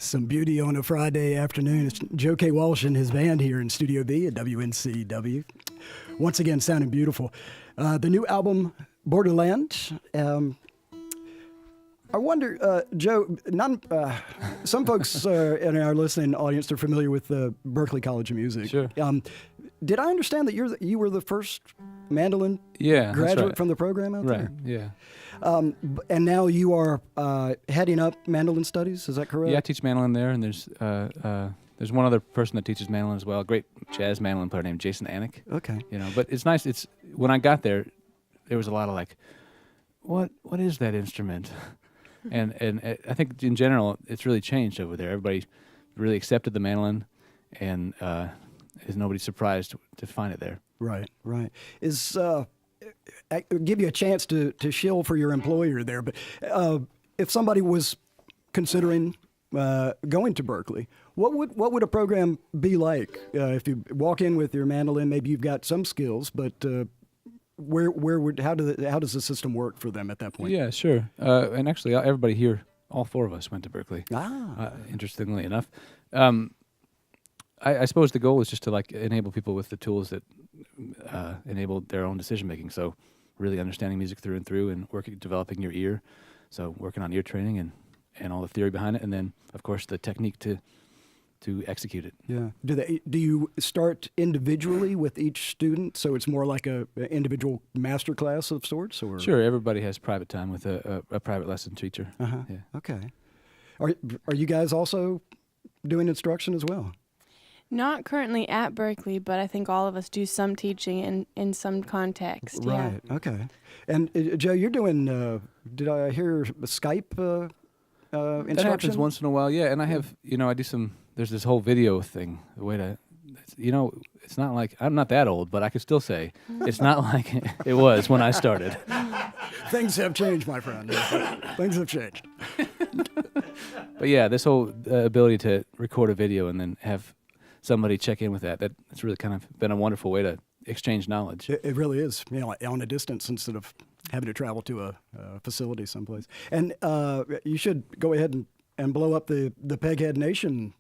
Some beauty on a Friday afternoon. It's Joe K. Walsh and his band here in Studio B at WNCW. Once again, sounding beautiful. The new album, Borderland. I wonder, Joe, some folks in our listening audience are familiar with the Berklee College of Music. Sure. Did I understand that you were the first mandolin graduate from the program out there? Right, yeah. And now you are heading up mandolin studies, is that correct? Yeah, I teach mandolin there, and there's one other person that teaches mandolin as well, a great jazz mandolin player named Jason Anik. Okay. You know, but it's nice. It's when I got there was a lot of like, what is that instrument? and I think in general it's really changed over there. Everybody really accepted the mandolin, and is nobody surprised to find it there. Right. I give you a chance to shill for your employer there, but if somebody was considering going to Berklee, what would a program be like? If you walk in with your mandolin, maybe you've got some skills, but how does the system work for them at that point? Yeah, sure. And actually, everybody here, all four of us went to Berklee. Interestingly enough. I suppose the goal is just to like enable people with the tools that enable their own decision making. So really understanding music through and through, and developing your ear. So working on ear training and all the theory behind it, and then of course the technique to execute it. Yeah. Do you start individually with each student, so it's more like an individual master class of sorts? Or? Sure. Everybody has private time with a private lesson teacher. Uh-huh. Yeah. Okay. Are you guys also doing instruction as well? Not currently at Berklee, but I think all of us do some teaching in some context. Right. Yeah. Okay. And Joe, you're doing. Did I hear Skype instruction? That happens once in a while. Yeah, and I have. I do some. There's this whole video thing. The way to. It's not like I'm not that old, but I could still say it's not like it was when I started. Things have changed, my friend. Things have changed. But yeah, this whole ability to record a video and then have somebody check in with that's really kind of been a wonderful way to exchange knowledge. It really is, on a distance instead of having to travel to a facility someplace. And you should go ahead and blow up the Peghead Nation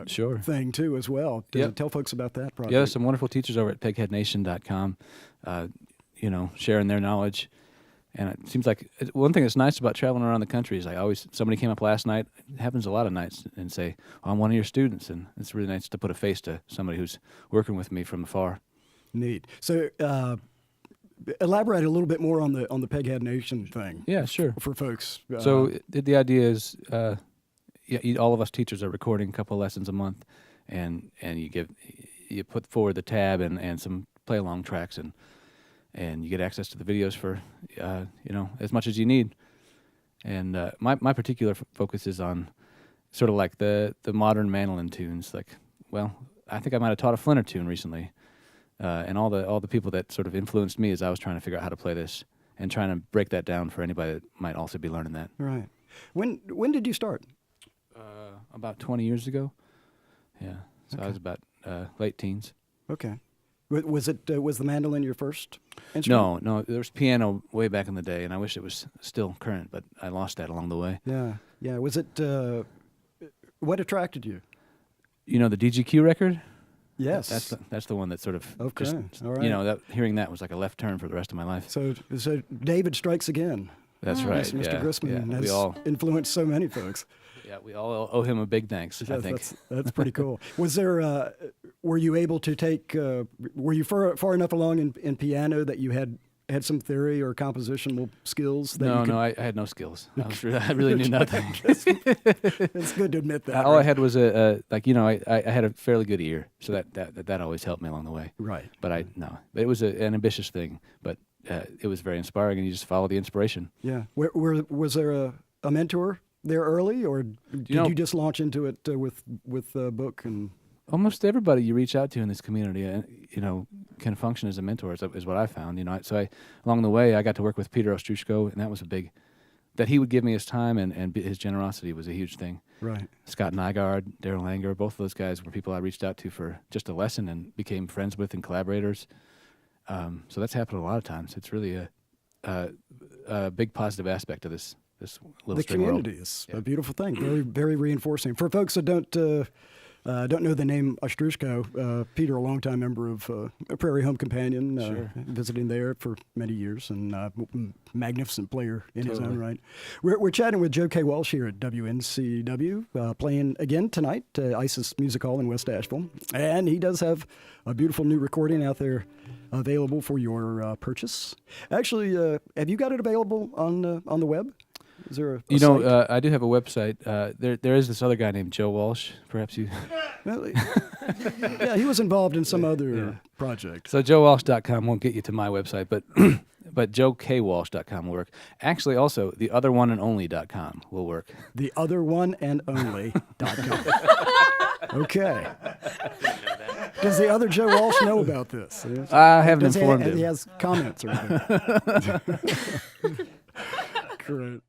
sure. thing too as well. Yep. Tell folks about that project. Yeah, there's some wonderful teachers over at pegheadnation.com, sharing their knowledge. And it seems like one thing that's nice about traveling around the country is somebody came up last night, it happens a lot of nights, and say, I'm one of your students. And it's really nice to put a face to somebody who's working with me from afar. Neat. So elaborate a little bit more on the Peghead Nation thing. Yeah, sure. For folks. So the idea is all of us teachers are recording a couple lessons a month, and you put forward the tab and some play-along tracks, and you get access to the videos for, as much as you need. And my particular focus is on sort of like the modern mandolin tunes. I think I might have taught a Flinter tune recently, and all the people that sort of influenced me as I was trying to figure out how to play this and trying to break that down for anybody that might also be learning that. Right. When did you start? About 20 years ago. Yeah. So Okay. I was about late teens. Okay. Was the mandolin your first instrument? No, there was piano way back in the day, and I wish it was still current, but I lost that along the way. Yeah. Was it? What attracted you? The DGQ record? Yes. That's the one that sort of Okay. just, All right. hearing that was like a left turn for the rest of my life. So David strikes again. That's right. Mr. Yeah, Grissman yeah. has influenced so many folks. Yeah, we all owe him a big thanks, I think. That's pretty cool. Was there? Were you able to take? Were you far enough along in piano that you had some theory or compositional skills? That No, I had no skills. I really knew nothing. It's good to admit that. All I had was I had a fairly good ear, so that always helped me along the way. Right. But it was an ambitious thing, but it was very inspiring, and you just follow the inspiration. Yeah. Was there a mentor there early, or did you just launch into it with a book and? Almost everybody you reach out to in this community, can function as a mentor, is what I found. Along the way, I got to work with Peter Ostrushko, and that was that he would give me his time, and his generosity was a huge thing. Right. Scott Nygaard, Daryl Langer, both of those guys were people I reached out to for just a lesson and became friends with and collaborators. So that's happened a lot of times. It's really a big positive aspect of this this little The string world. community is Yeah. a beautiful thing. Very, very reinforcing. For folks that don't know the name Ostrushko, Peter, a longtime member of Prairie Home Companion, Sure. visiting there for many years, and magnificent player in his own Totally. right. We're chatting with Joe K. Walsh here at WNCW, playing again tonight, Isis Music Hall in West Asheville. And he does have a beautiful new recording out there available for your purchase. Actually, have you got it available on the web? Is there a site? I do have a website. There is this other guy named Joe Walsh. Perhaps you. Well, yeah, he was involved in some other project. So joewalsh.com won't get you to my website, but but joekwalsh.com will work. Actually, also theotherOneandOnly.com will work. theotherOneandOnly.com. Okay. Does the other Joe Walsh know about this? I haven't Does informed he him. has comments or anything? Great.